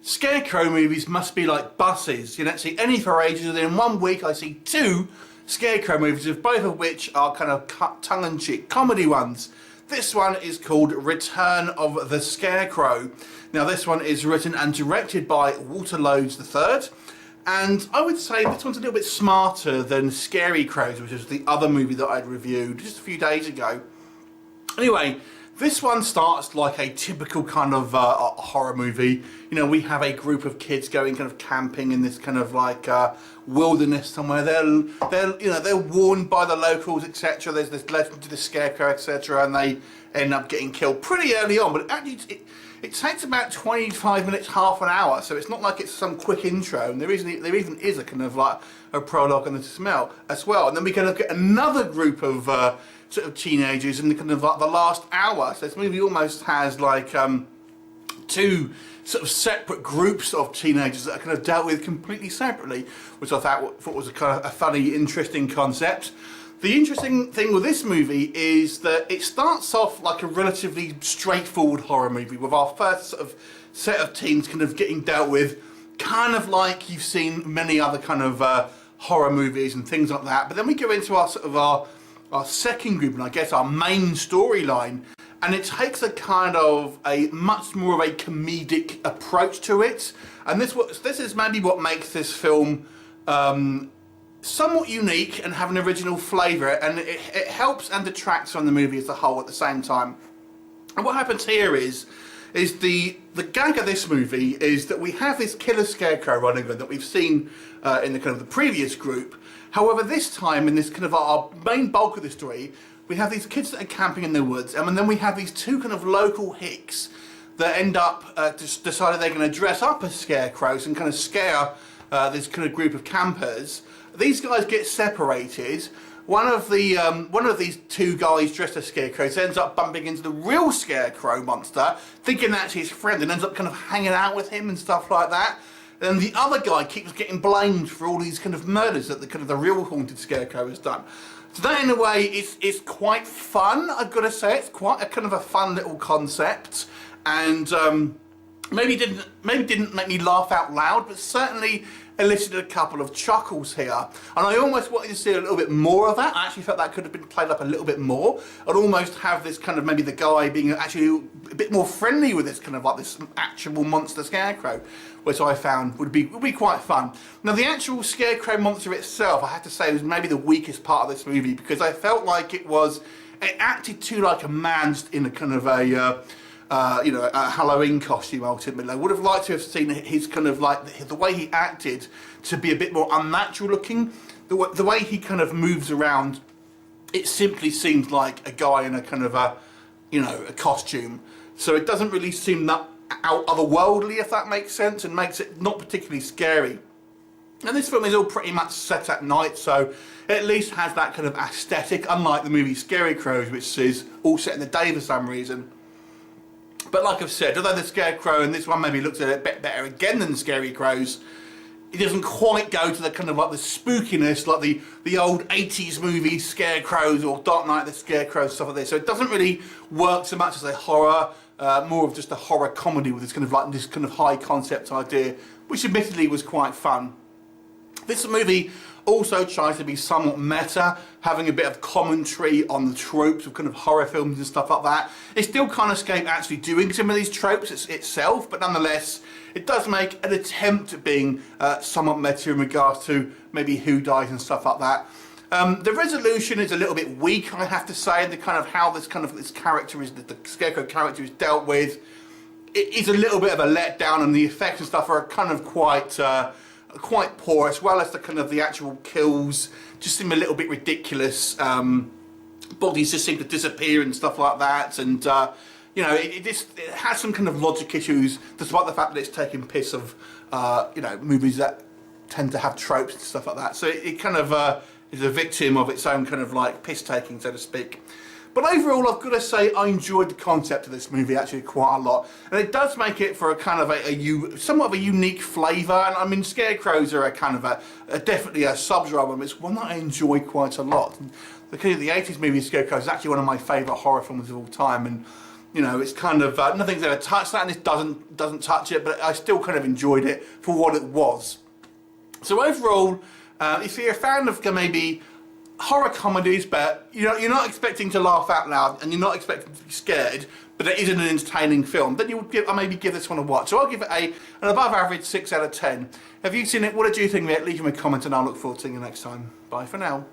Scarecrow movies must be like buses. You don't see any for ages, and in 1 week I see 2 Scarecrow movies, both of which are kind of tongue-in-cheek comedy ones. This one is called Return of the Scarecrow. Now this one is written and directed by Walter Loades III, and I would say this one's a little bit smarter than Scary Crows, which is the other movie that I'd reviewed just a few days ago. Anyway, this one starts like a typical kind of horror movie. You know, we have a group of kids going kind of camping in this kind of like wilderness somewhere. They're warned by the locals, etc. There's this legend to the Scarecrow, etc., and they end up getting killed pretty early on. But actually, it takes about 25 minutes, half an hour. So it's not like it's some quick intro. And there even is a kind of like a prologue and the smell as well. And then we kind of get another group of sort of teenagers in the kind of like the last hour. So this movie almost has like 2 sort of separate groups of teenagers that are kind of dealt with completely separately, which I thought was a kind of a funny, interesting concept. The interesting thing with this movie is that it starts off like a relatively straightforward horror movie, with our first sort of set of teens kind of getting dealt with, kind of like you've seen many other kind of horror movies and things like that. But then we go into our sort of our second group, and I guess our main storyline, and it takes a kind of a much more of a comedic approach to it. And this is maybe what makes this film somewhat unique and have an original flavour, and it helps and detracts from the movie as a whole at the same time. And what happens here is the gag of this movie is that we have this killer Scarecrow running around that we've seen in the kind of the previous group. However, this time in this kind of our main bulk of the story, we have these kids that are camping in the woods, and then we have these 2 kind of local hicks that end up just decided they're going to dress up as scarecrows and kind of scare this kind of group of campers. These guys get separated. One of these 2 guys dressed as scarecrows ends up bumping into the real Scarecrow monster, thinking that's his friend, and ends up kind of hanging out with him and stuff like that. And the other guy keeps getting blamed for all these kind of murders that the real haunted Scarecrow has done. So that, in a way, is quite fun. I've got to say, it's quite a kind of a fun little concept, and maybe didn't make me laugh out loud, but certainly elicited a couple of chuckles here. And I almost wanted to see a little bit more of that. I actually felt that could have been played up a little bit more. I'd almost have this kind of maybe the guy being actually a bit more friendly with this kind of like this actual monster Scarecrow, which I found would be quite fun. Now the actual Scarecrow monster itself, I have to say, was maybe the weakest part of this movie, because I felt like it acted too like a man in a kind of a a Halloween costume. Ultimately, I would have liked to have seen his kind of like the way he acted to be a bit more unnatural looking. The way he kind of moves around, it simply seems like a guy in a kind of a costume. So it doesn't really seem that otherworldly, if that makes sense, and makes it not particularly scary. And this film is all pretty much set at night, so it at least has that kind of aesthetic, unlike the movie Scary Crows, which is all set in the day for some reason. But like I've said, although the Scarecrow in this one maybe looks a bit better again than Scary Crows, it doesn't quite go to the kind of like the spookiness like the old 80s movies Scarecrows or Dark Knight the Scarecrow, stuff like this. So it doesn't really work so much as a horror, more of just a horror comedy with this kind of high concept idea, which admittedly was quite fun. This movie also tries to be somewhat meta, having a bit of commentary on the tropes of kind of horror films and stuff like that. It still can't escape actually doing some of these tropes itself, but nonetheless, it does make an attempt at being somewhat meta in regards to maybe who dies and stuff like that. The resolution is a little bit weak, I have to say, and the kind of how this character is, the Scarecrow character is dealt with. It is a little bit of a letdown, and the effects and stuff are kind of quite poor, as well as the actual kills just seem a little bit ridiculous. Bodies just seem to disappear and stuff like that, and it has some kind of logic issues, despite the fact that it's taking piss of movies that tend to have tropes and stuff like that. So it kind of is a victim of its own kind of like piss taking, so to speak. But overall, I've got to say I enjoyed the concept of this movie actually quite a lot, and it does make it for a kind of somewhat of a unique flavour. And I mean, scarecrows are a kind of definitely a subgenre, and it's one that I enjoy quite a lot. And the 80s movie Scarecrow is actually one of my favourite horror films of all time, and you know, it's kind of nothing's ever touched that, and this doesn't touch it, but I still kind of enjoyed it for what it was. So overall, if you're a fan of maybe horror comedies, but you're not expecting to laugh out loud and you're not expecting to be scared, but it isn't an entertaining film, then I'll maybe give this one a watch. So I'll give it an above average 6 out of 10. Have you seen it? What did you think of it? Leave me a comment and I'll look forward to seeing you next time. Bye for now.